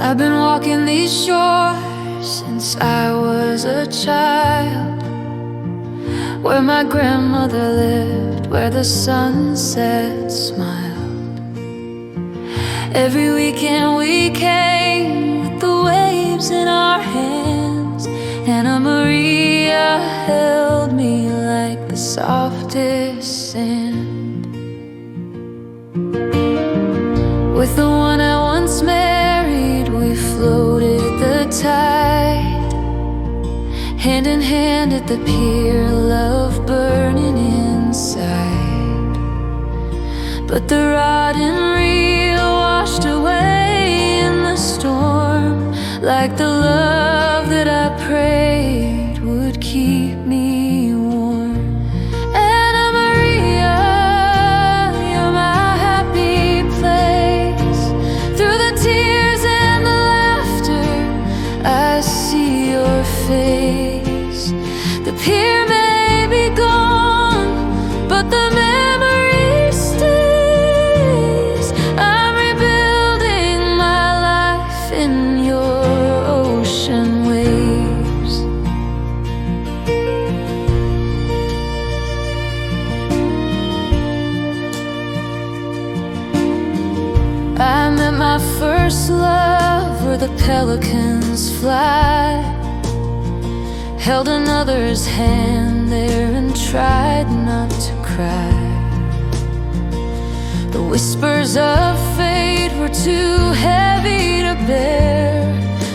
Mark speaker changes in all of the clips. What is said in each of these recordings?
Speaker 1: I've been walking these shores since I was a child, where my grandmother lived, where the sunset smiled. Every weekend we came with the waves in our hands. Anna Maria held me like the softest sand. With the one I once married, we floated the tide, hand in hand at the pier, love burning inside. But the rod and reel washed away in the storm, like the love that I prayed would keep me warm. Anna Maria, you're my happy place. Through the tears and the laughter, I see your face. The pier may be gone, but the memory stays. I'm rebuilding my life in your ocean waves. I met my first love where the pelicans fly, held another's hand there and tried not to cry. The whispers of fate were too heavy to bear,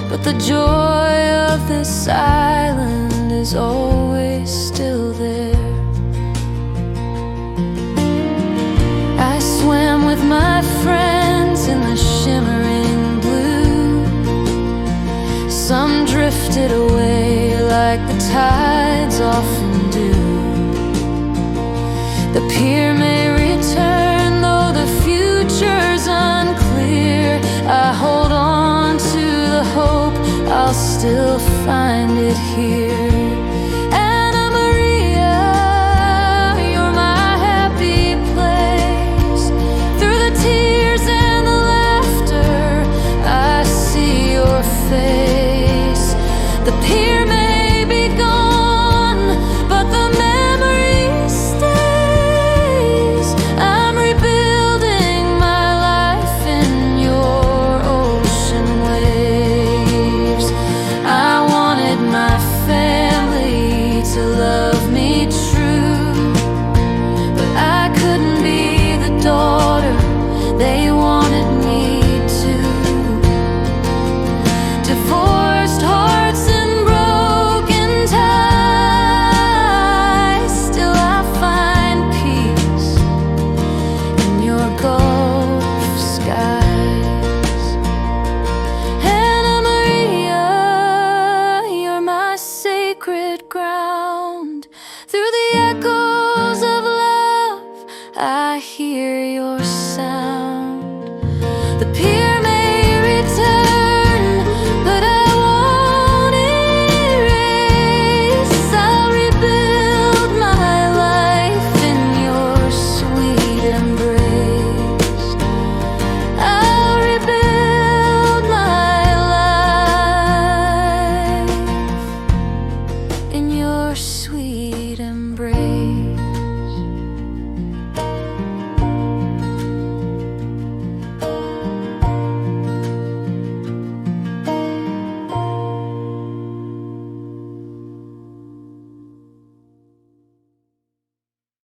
Speaker 1: but the joy of this island is always still there. I swam with my friends in the shimmering blue. Some drifted away like the tides often do. The pier may return, though the future's unclear. I hold on to the hope I'll still find it here.